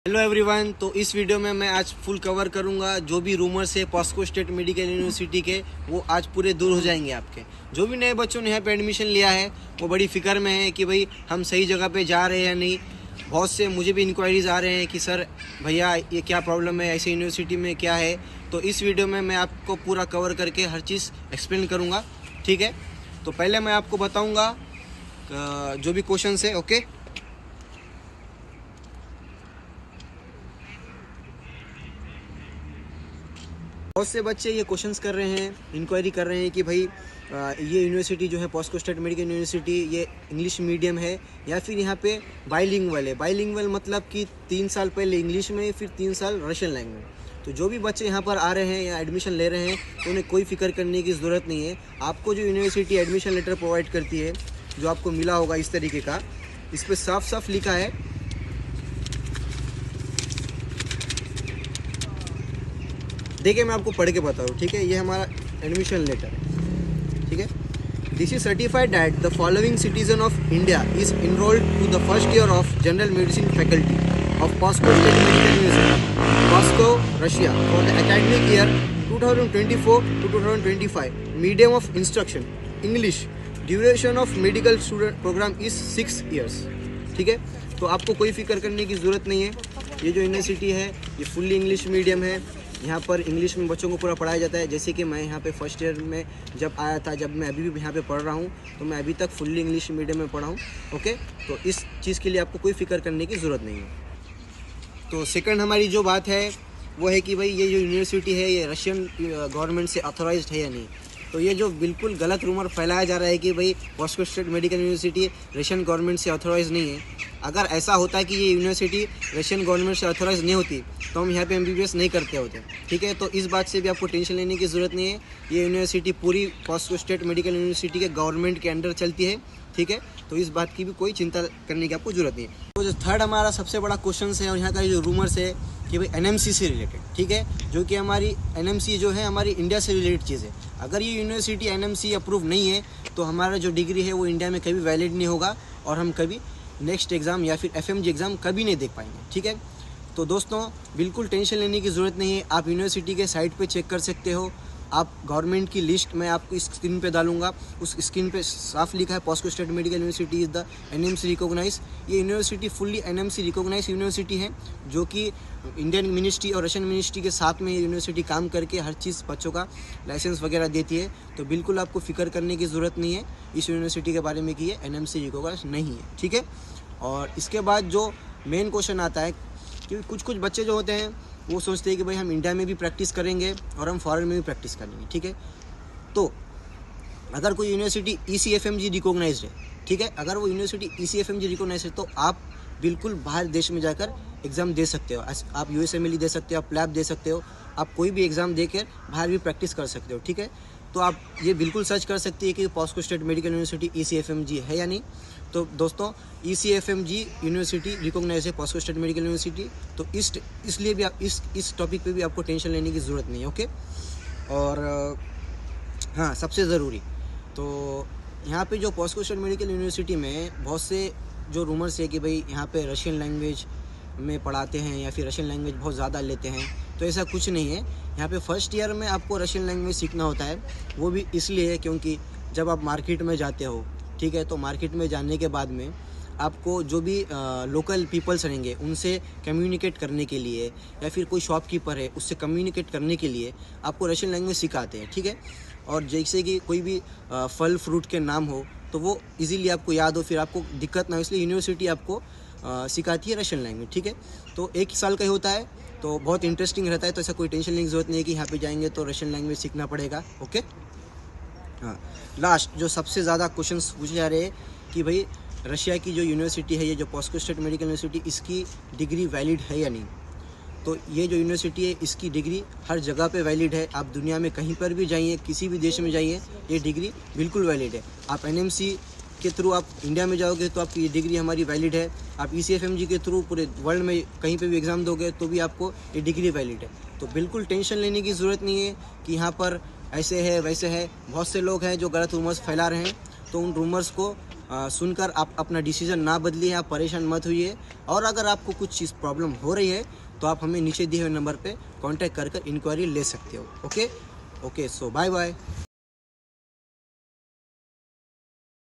Hello everyone. तो इस video में मैं आज फुल कवर करूंगा जो भी रूमर्स है पॉस्को स्टेट मेडिकल यूनिवर्सिटी के, वो आज पूरे दूर हो जाएंगे आपके। जो भी नए बच्चों ने यहाँ पे एडमिशन लिया है वो बड़ी फिक्र में है कि भाई हम सही जगह पे जा रहे हैं या नहीं। बहुत से मुझे भी इंक्वायरीज आ रहे हैं कि सर भैया ये क्या प्रॉब्लम है, ऐसे यूनिवर्सिटी में क्या है। तो इस वीडियो में मैं आपको पूरा कवर करके हर चीज़ एक्सप्लेन करूँगा, ठीक है। तो पहले मैं आपको बताऊँगा जो भी क्वेश्चन है, ओके। बहुत से बच्चे ये क्वेश्चंस कर रहे हैं, इंक्वायरी कर रहे हैं कि भाई ये यूनिवर्सिटी जो है पॉस्को स्टेट मेडिकल यूनिवर्सिटी, ये इंग्लिश मीडियम है या फिर यहाँ पे बाइलिंगुअल है। बाइलिंगुअल मतलब कि 3 साल पहले इंग्लिश में फिर 3 साल रशियन लैंग्वेज। तो जो भी बच्चे यहाँ पर आ रहे हैं या एडमिशन ले रहे हैं तो उन्हें कोई फिक्र करने की ज़रूरत नहीं है। आपको जो यूनिवर्सिटी एडमिशन लेटर प्रोवाइड करती है, जो आपको मिला होगा इस तरीके का, इस पर साफ साफ लिखा है, देखिए मैं आपको पढ़ के बता रहा हूँ, ठीक है। ये हमारा एडमिशन लेटर है, ठीक है। This is certified that the following citizen of India is enrolled to the first year of general medicine faculty of Pskov state medical university, Moscow, Russia, for the academic year 2024 to 2025. Medium of instruction English. Duration of medical student program is 6 years, ठीक है। तो आपको कोई फिक्र करने की ज़रूरत नहीं है। ये जो यूनिवर्सिटी है ये फुल्ली इंग्लिश मीडियम है। यहाँ पर इंग्लिश में बच्चों को पूरा पढ़ाया जाता है। जैसे कि मैं यहाँ पे फर्स्ट ईयर में जब आया था, जब मैं अभी भी यहाँ पे पढ़ रहा हूँ, तो मैं अभी तक फुल्ली इंग्लिश मीडियम में पढ़ा हूँ, ओके। तो इस चीज़ के लिए आपको कोई फिक्र करने की ज़रूरत नहीं है। तो सेकंड हमारी जो बात है वो है कि भाई ये जो यूनिवर्सिटी है ये रशियन गवर्नमेंट से ऑथोराइज्ड है या नहीं। तो ये जो बिल्कुल गलत रूमर फैलाया जा रहा है कि भाई Pskov state medical university Russian government से ऑथोराइज नहीं है। अगर ऐसा होता कि ये यूनिवर्सिटी रशियन गवर्नमेंट से ऑथोराइज नहीं होती तो हम यहाँ पे MBBS नहीं करते होते, ठीक है। तो इस बात से भी आपको टेंशन लेने की ज़रूरत नहीं है। ये यूनिवर्सिटी पूरी पॉस्को स्टेट मेडिकल यूनिवर्सिटी के गवर्नमेंट के अंडर चलती है, ठीक है। तो इस बात की भी कोई चिंता करने की आपको ज़रूरत नहीं है। तो जो थर्ड हमारा सबसे बड़ा क्वेश्चन है और यहाँ का जो रूमर्स है कि भाई NMC से रिलेटेड, ठीक है, जो कि हमारी NMC जो है हमारी इंडिया से रिलेटेड चीज़ है। अगर ये यूनिवर्सिटी NMC अप्रूव नहीं है तो हमारा जो डिग्री है वो इंडिया में कभी वैलिड नहीं होगा और हम कभी नेक्स्ट एग्ज़ाम या फिर FMG एग्ज़ाम कभी नहीं देख पाएंगे, ठीक है। तो दोस्तों बिल्कुल टेंशन लेने की ज़रूरत नहीं है। आप यूनिवर्सिटी के साइट पे चेक कर सकते हो। आप गवर्नमेंट की लिस्ट मैं आपको इस स्क्रीन पे डालूंगा, उस स्क्रीन पे साफ लिखा है Pskov state medical university is the NMC recognise. ये university fully NMC recognise university है, जो कि इंडियन मिनिस्ट्री और रशियन मिनिस्ट्री के साथ में ये यूनिवर्सिटी काम करके हर चीज़ बच्चों का लाइसेंस वगैरह देती है। तो बिल्कुल आपको फिक्र करने की ज़रूरत नहीं है इस यूनिवर्सिटी के बारे में कि ये NMC रिकॉग्नाइज नहीं है, ठीक है। और इसके बाद जो मेन क्वेश्चन आता है कि कुछ बच्चे जो होते हैं वो सोचते हैं कि भाई हम इंडिया में भी प्रैक्टिस करेंगे और हम फॉरेन में भी प्रैक्टिस करेंगे, ठीक है। तो अगर कोई यूनिवर्सिटी ECFMG रिकॉग्नाइज्ड है, ठीक है, अगर वो यूनिवर्सिटी ECFMG रिकॉग्नाइज्ड है तो आप बिल्कुल बाहर देश में जाकर एग्ज़ाम दे सकते हो। आप USMLE दे सकते हो, आप लैब दे सकते हो, आप कोई भी एग्ज़ाम देकर बाहर भी प्रैक्टिस कर सकते हो, ठीक है। तो आप ये बिल्कुल सर्च कर सकते हैं कि Pskov state medical university ECFMG है या नहीं। तो दोस्तों ECFMG यूनिवर्सिटी रिकॉग्नाइज है पॉस्को स्टेट मेडिकल यूनिवर्सिटी। तो इसलिए भी आप इस टॉपिक पे भी आपको टेंशन लेने की ज़रूरत नहीं है, ओके। और हाँ, सबसे ज़रूरी तो यहाँ पे जो पॉस्को स्टेट मेडिकल यूनिवर्सिटी में बहुत से जो रूमर्स है कि भाई यहाँ पे रशियन लैंग्वेज में पढ़ाते हैं या फिर रशियन लैंग्वेज बहुत ज़्यादा लेते हैं, तो ऐसा कुछ नहीं है। यहाँ पे फर्स्ट ईयर में आपको रशियन लैंग्वेज सीखना होता है। वो भी इसलिए है क्योंकि जब आप मार्केट में जाते हो, ठीक है, तो मार्केट में जाने के बाद में आपको जो भी लोकल पीपल्स रहेंगे उनसे कम्युनिकेट करने के लिए या फिर कोई शॉपकीपर है उससे कम्युनिकेट करने के लिए आपको रशियन लैंग्वेज सिखाते हैं, ठीक है। और जैसे कि कोई भी फल फ्रूट के नाम हो तो वो इजीली आपको याद हो, फिर आपको दिक्कत ना हो, इसलिए यूनिवर्सिटी आपको सिखाती है रशियन लैंग्वेज, ठीक है। तो 1 साल का ही होता है, तो बहुत इंटरेस्टिंग रहता है। तो ऐसा कोई टेंशन लेने की ज़रूरत नहीं है कि यहाँ पे जाएंगे तो रशियन लैंग्वेज सीखना पड़ेगा, ओके। हाँ, लास्ट जो सबसे ज़्यादा क्वेश्चंस पूछे जा रहे हैं कि भाई रशिया की जो यूनिवर्सिटी है, ये जो पॉस्को स्टेट मेडिकल यूनिवर्सिटी, इसकी डिग्री वैलिड है या नहीं। तो ये जो यूनिवर्सिटी है इसकी डिग्री हर जगह पे वैलिड है। आप दुनिया में कहीं पर भी जाइए, किसी भी देश में जाइए, ये डिग्री बिल्कुल वैलिड है। आप NMC के थ्रू आप इंडिया में जाओगे तो आपकी ये डिग्री हमारी वैलिड है। आप ECFMG के थ्रू पूरे वर्ल्ड में कहीं पे भी एग्ज़ाम दोगे तो भी आपको ये डिग्री वैलिड है। तो बिल्कुल टेंशन लेने की ज़रूरत नहीं है कि यहाँ पर ऐसे है वैसे है। बहुत से लोग हैं जो गलत रूमर्स फैला रहे हैं, तो उन रूमर्स को सुनकर आप अपना डिसीजन ना बदलिए, आप परेशान मत होइए। और अगर आपको कुछ चीज़ प्रॉब्लम हो रही है तो आप हमें नीचे दिए हुए नंबर पे कांटेक्ट कर इंक्वायरी ले सकते हो। ओके, सो बाय बाय।